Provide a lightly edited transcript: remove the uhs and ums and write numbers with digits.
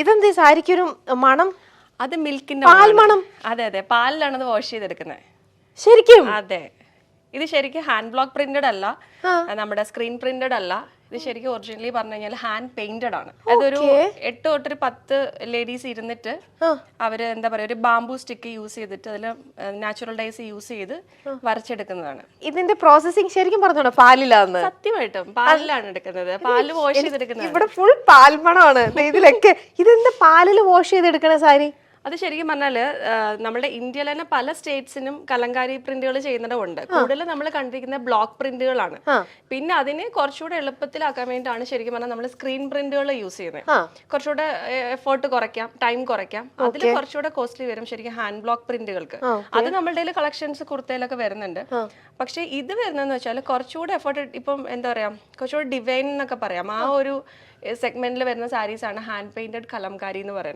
ഇതെന്താ സാരിക്കൊരു മണം? അത് മിൽക്കിന്റെ പാൽ മണം. അതെ അതെ, പാലിലാണ് അത് വാഷ് ചെയ്തെടുക്കുന്നത്. ശരിക്കും? അതെ, ഇത് ശരിക്കും ഹാൻഡ് ബ്ലോക്ക് പ്രിന്റഡ് അല്ല, നമ്മുടെ സ്ക്രീൻ പ്രിന്റഡ് അല്ല. ഇത് ശരിക്കും ഒറിജിനലി പറഞ്ഞു കഴിഞ്ഞാൽ ഹാൻഡ് പെയിന്റഡ് ആണ്. അതൊരു 8 തൊട്ട് 10 ലേഡീസ് ഇരുന്നിട്ട് അവര് എന്താ പറയാ, ഒരു ബാംബു സ്റ്റിക്ക് യൂസ് ചെയ്തിട്ട് അതിൽ നാച്ചുറൽ ഡൈസ് യൂസ് ചെയ്ത് വരച്ചെടുക്കുന്നതാണ്. ഇതിന്റെ പ്രോസസ്സിംഗ് ശരിക്കും പറഞ്ഞോണോ പാലിലാന്ന്? സത്യമായിട്ടും പാലിലാണ് എടുക്കുന്നത്, പാല് വാഷ് ചെയ്തെടുക്കുന്നത്. ഇവിടെ ഫുൾ പാൽമണമാണ് ഇതിലൊക്കെ. ഇതെന്താ പാലിൽ വാഷ് ചെയ്തെടുക്കണ സാരി? അത് ശരിക്കും പറഞ്ഞാല് നമ്മുടെ ഇന്ത്യയിൽ തന്നെ പല സ്റ്റേറ്റ്സിനും കലങ്കാരി പ്രിന്റുകൾ ചെയ്യുന്നതുണ്ട്. കൂടുതൽ നമ്മൾ കണ്ടിരിക്കുന്ന ബ്ലോക്ക് പ്രിന്റുകളാണ്. പിന്നെ അതിനെ കുറച്ചുകൂടെ എളുപ്പത്തിലാക്കാൻ വേണ്ടിയിട്ടാണ് ശരിക്കും പറഞ്ഞാൽ നമ്മൾ സ്ക്രീൻ പ്രിന്റുകൾ യൂസ് ചെയ്യുന്നത്. കുറച്ചുകൂടെ എഫേർട്ട് കുറയ്ക്കാം, ടൈം കുറയ്ക്കാം. അതിൽ കുറച്ചുകൂടെ കോസ്റ്റ്ലി വരും ശരിക്കും ഹാൻഡ് ബ്ലോക്ക് പ്രിന്റുകൾക്ക്. അത് നമ്മളുടെ കളക്ഷൻസ് കുർത്തയിലൊക്കെ വരുന്നുണ്ട്. പക്ഷെ ഇത് വരുന്നതെന്ന് വെച്ചാൽ കുറച്ചുകൂടെ എഫേർട്ട്, ഇപ്പം എന്താ പറയാ, കുറച്ചുകൂടെ ഡിവൈൻ എന്നൊക്കെ പറയാം. ആ ഒരു സെഗ്മെന്റിൽ വരുന്ന സാരീസ് ആണ് ഹാൻഡ് പെയിന്റഡ് കലംകാരി എന്ന് പറയുന്നത്.